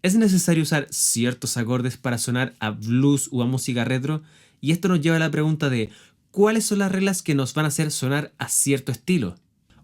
¿Es necesario usar ciertos acordes para sonar a blues o a música retro? Y esto nos lleva a la pregunta de ¿cuáles son las reglas que nos van a hacer sonar a cierto estilo?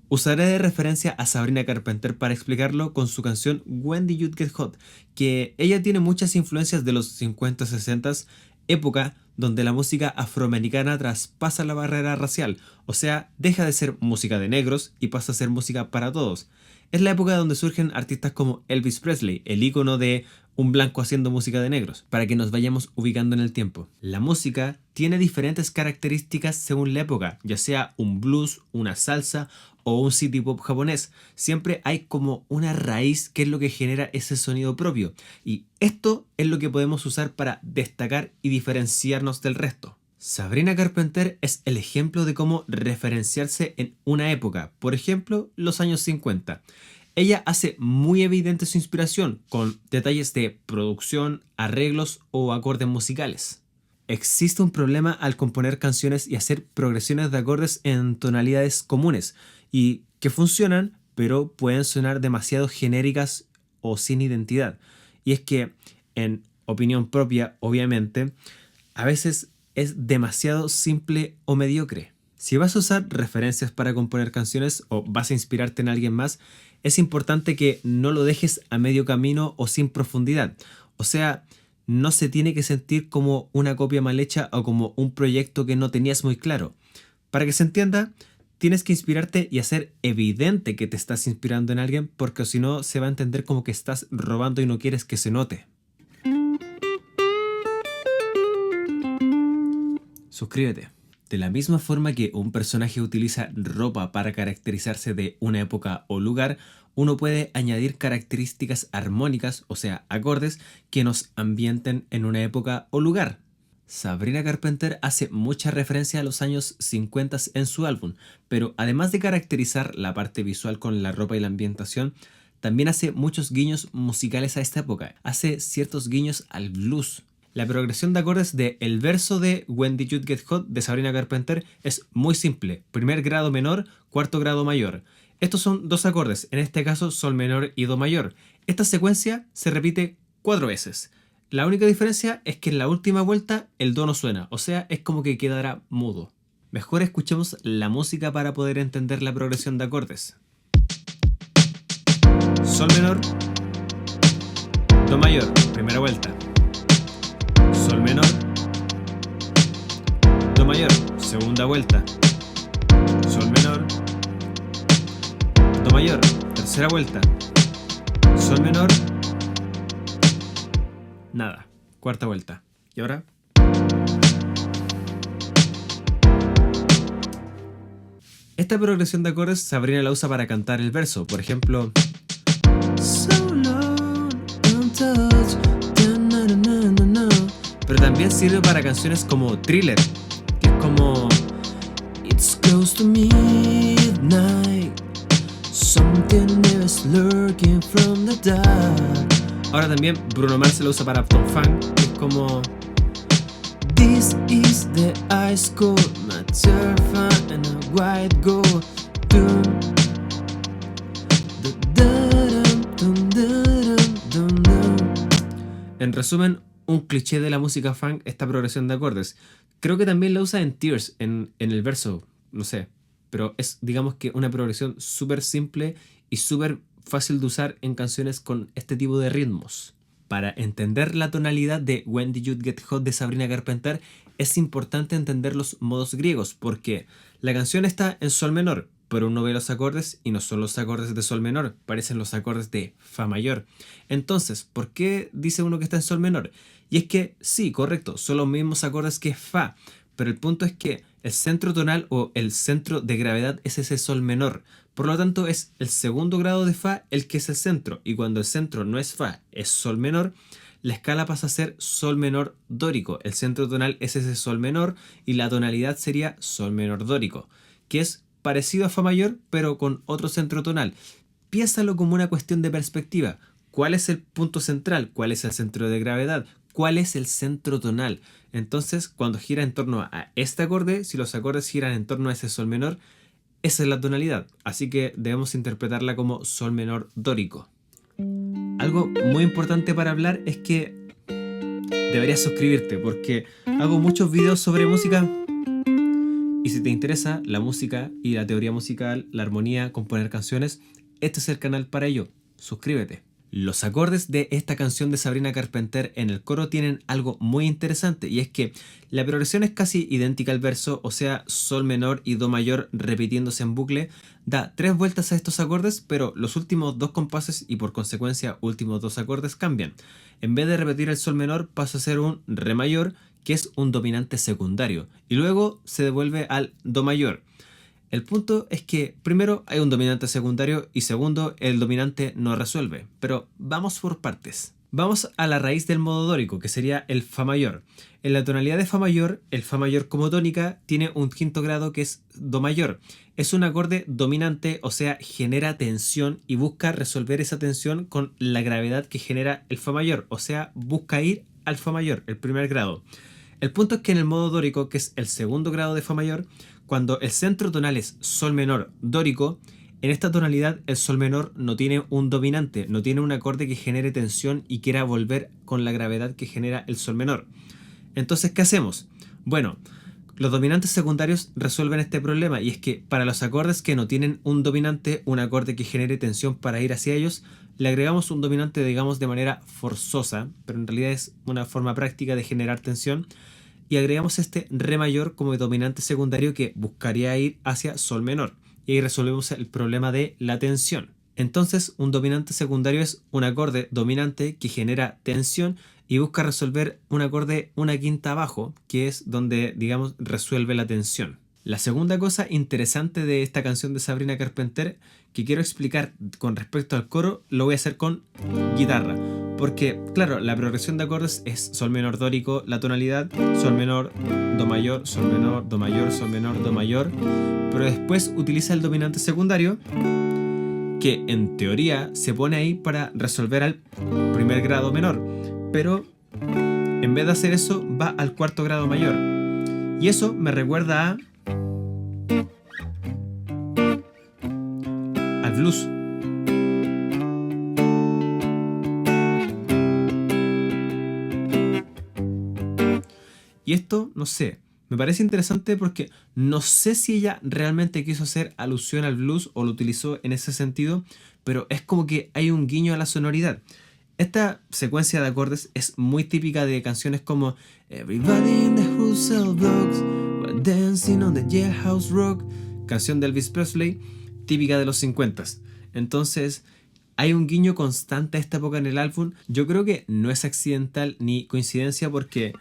Usaré de referencia a Sabrina Carpenter para explicarlo con su canción When Did You Get Hot, que ella tiene muchas influencias de los 50-60, época donde la música afroamericana traspasa la barrera racial, o sea, deja de ser música de negros y pasa a ser música para todos. Es la época donde surgen artistas como Elvis Presley, el ícono de un blanco haciendo música de negros, para que nos vayamos ubicando en el tiempo. La música tiene diferentes características según la época, ya sea un blues, una salsa o un city pop japonés. Siempre hay como una raíz que es lo que genera ese sonido propio. Y esto es lo que podemos usar para destacar y diferenciarnos del resto. Sabrina Carpenter es el ejemplo de cómo referenciarse en una época, por ejemplo, los años 50. Ella hace muy evidente su inspiración con detalles de producción, arreglos o acordes musicales. Existe un problema al componer canciones y hacer progresiones de acordes en tonalidades comunes y que funcionan, pero pueden sonar demasiado genéricas o sin identidad. Y es que, en opinión propia, obviamente, a veces es demasiado simple o mediocre. Si vas a usar referencias para componer canciones o vas a inspirarte en alguien más, es importante que no lo dejes a medio camino o sin profundidad. O sea, no se tiene que sentir como una copia mal hecha o como un proyecto que no tenías muy claro. Para que se entienda, tienes que inspirarte y hacer evidente que te estás inspirando en alguien, porque si no se va a entender como que estás robando y no quieres que se note. Suscríbete. De la misma forma que un personaje utiliza ropa para caracterizarse de una época o lugar, uno puede añadir características armónicas, o sea, acordes, que nos ambienten en una época o lugar. Sabrina Carpenter hace mucha referencia a los años 50 en su álbum, pero además de caracterizar la parte visual con la ropa y la ambientación, también hace muchos guiños musicales a esta época. Hace ciertos guiños al blues. La progresión de acordes de el verso de When Did You Get Hot de Sabrina Carpenter es muy simple. Primer grado menor, cuarto grado mayor. Estos son dos acordes, en este caso sol menor y do mayor. Esta secuencia se repite 4 veces. La única diferencia es que en la última vuelta el do no suena, o sea, es como que quedará mudo. Mejor escuchemos la música para poder entender la progresión de acordes. Sol menor, do mayor, primera vuelta. Sol menor, do mayor, segunda vuelta. Sol menor, do mayor, tercera vuelta. Sol menor, nada, cuarta vuelta. ¿Y ahora? Esta progresión de acordes Sabrina la usa para cantar el verso. Por ejemplo, So long, don't touch, pero también sirve para canciones como Thriller, que es como It's close to midnight, something is lurking from the dark. Ahora también Bruno Mars se lo usa para Uptown Funk, que es como This is the ice cold, my turf and a white gold. Dum, dum, dum, dum. En resumen, un cliché de la música funk, esta progresión de acordes. Creo que también la usa en Tears, en el verso, no sé. Pero es, digamos que una progresión súper simple y súper fácil de usar en canciones con este tipo de ritmos. Para entender la tonalidad de When Did You Get Hot de Sabrina Carpenter, es importante entender los modos griegos, porque la canción está en sol menor, pero uno ve los acordes y no son los acordes de sol menor, parecen los acordes de fa mayor. Entonces, ¿por qué dice uno que está en sol menor? Y es que, sí, correcto, son los mismos acordes que fa, pero el punto es que el centro tonal o el centro de gravedad es ese sol menor. Por lo tanto, es el segundo grado de fa el que es el centro, y cuando el centro no es fa, es sol menor, la escala pasa a ser sol menor dórico. El centro tonal es ese sol menor y la tonalidad sería sol menor dórico, que es parecido a fa mayor, pero con otro centro tonal. Piénsalo como una cuestión de perspectiva. ¿Cuál es el punto central? ¿Cuál es el centro de gravedad? ¿Cuál es el centro tonal? Entonces, cuando gira en torno a este acorde, si los acordes giran en torno a ese sol menor, esa es la tonalidad. Así que debemos interpretarla como sol menor dórico. Algo muy importante para hablar es que deberías suscribirte porque hago muchos videos sobre música y si te interesa la música y la teoría musical, la armonía, componer canciones, este es el canal para ello. Suscríbete. Los acordes de esta canción de Sabrina Carpenter en el coro tienen algo muy interesante y es que la progresión es casi idéntica al verso, o sea, sol menor y do mayor repitiéndose en bucle, da 3 vueltas a estos acordes, pero los últimos 2 compases y por consecuencia últimos 2 acordes cambian. En vez de repetir el sol menor pasa a ser un re mayor, que es un dominante secundario, y luego se devuelve al do mayor. El punto es que primero hay un dominante secundario y segundo el dominante no resuelve, pero vamos por partes. Vamos a la raíz del modo dórico, que sería el fa mayor. En la tonalidad de fa mayor, el fa mayor como tónica tiene un quinto grado que es do mayor. Es un acorde dominante, o sea, genera tensión y busca resolver esa tensión con la gravedad que genera el fa mayor, o sea, busca ir al fa mayor, el primer grado. El punto es que en el modo dórico, que es el segundo grado de fa mayor, cuando el centro tonal es sol menor dórico, en esta tonalidad el sol menor no tiene un dominante, no tiene un acorde que genere tensión y quiera volver con la gravedad que genera el sol menor. Entonces, ¿qué hacemos? Bueno, los dominantes secundarios resuelven este problema y es que para los acordes que no tienen un dominante, un acorde que genere tensión para ir hacia ellos, le agregamos un dominante, digamos, de manera forzosa, pero en realidad es una forma práctica de generar tensión, y agregamos este re mayor como dominante secundario que buscaría ir hacia sol menor, y ahí resolvemos el problema de la tensión. Entonces, un dominante secundario es un acorde dominante que genera tensión y busca resolver un acorde una quinta abajo, que es donde, digamos, resuelve la tensión. La segunda cosa interesante de esta canción de Sabrina Carpenter que quiero explicar con respecto al coro, lo voy a hacer con guitarra. Porque, claro, la progresión de acordes es sol menor dórico, la tonalidad, sol menor, do mayor, sol menor, do mayor, sol menor, do mayor. Pero después utiliza el dominante secundario, que en teoría se pone ahí para resolver al primer grado menor. Pero en vez de hacer eso, va al cuarto grado mayor. Y eso me recuerda al blues. Y esto, no sé, me parece interesante porque no sé si ella realmente quiso hacer alusión al blues o lo utilizó en ese sentido, pero es como que hay un guiño a la sonoridad. Esta secuencia de acordes es muy típica de canciones como Everybody in the wholesale blocks were dancing on the jailhouse rock, canción de Elvis Presley, típica de los 50s. Entonces, hay un guiño constante a esta época en el álbum. Yo creo que no es accidental ni coincidencia porque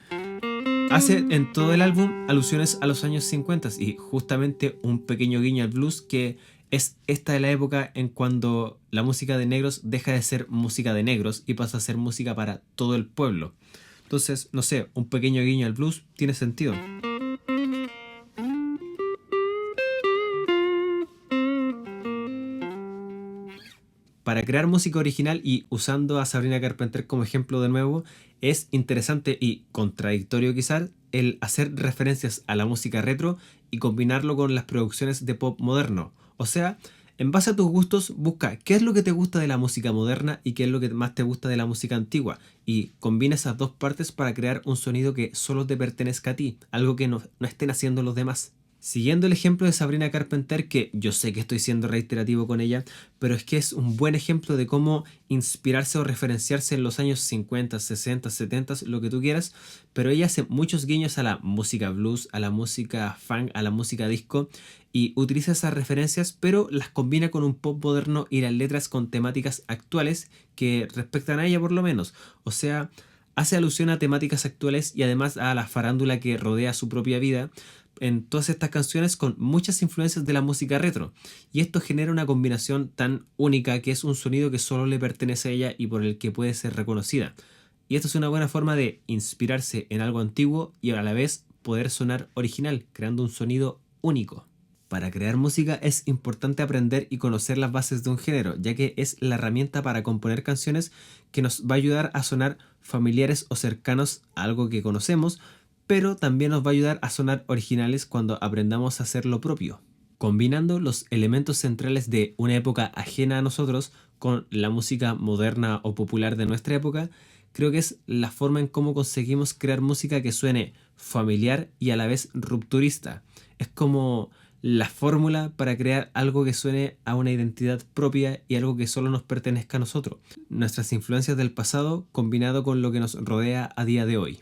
hace en todo el álbum alusiones a los años 50 y justamente un pequeño guiño al blues, que es esta de la época en cuando la música de negros deja de ser música de negros y pasa a ser música para todo el pueblo. Entonces, no sé, un pequeño guiño al blues tiene sentido. Para crear música original y usando a Sabrina Carpenter como ejemplo de nuevo, es interesante y contradictorio quizás el hacer referencias a la música retro y combinarlo con las producciones de pop moderno. O sea, en base a tus gustos, busca qué es lo que te gusta de la música moderna y qué es lo que más te gusta de la música antigua y combina esas dos partes para crear un sonido que solo te pertenezca a ti, algo que no estén haciendo los demás. Siguiendo el ejemplo de Sabrina Carpenter, que yo sé que estoy siendo reiterativo con ella, pero es que es un buen ejemplo de cómo inspirarse o referenciarse en los años 50, 60, 70, lo que tú quieras, pero ella hace muchos guiños a la música blues, a la música funk, a la música disco, y utiliza esas referencias, pero las combina con un pop moderno y las letras con temáticas actuales que respectan a ella por lo menos. O sea, hace alusión a temáticas actuales y además a la farándula que rodea su propia vida en todas estas canciones con muchas influencias de la música retro, y esto genera una combinación tan única que es un sonido que solo le pertenece a ella y por el que puede ser reconocida. Y esto es una buena forma de inspirarse en algo antiguo y a la vez poder sonar original, creando un sonido único. Para crear música es importante aprender y conocer las bases de un género, ya que es la herramienta para componer canciones que nos va a ayudar a sonar familiares o cercanos a algo que conocemos, pero también nos va a ayudar a sonar originales cuando aprendamos a hacer lo propio. Combinando los elementos centrales de una época ajena a nosotros con la música moderna o popular de nuestra época, creo que es la forma en cómo conseguimos crear música que suene familiar y a la vez rupturista. Es como la fórmula para crear algo que suene a una identidad propia y algo que solo nos pertenezca a nosotros. Nuestras influencias del pasado combinado con lo que nos rodea a día de hoy.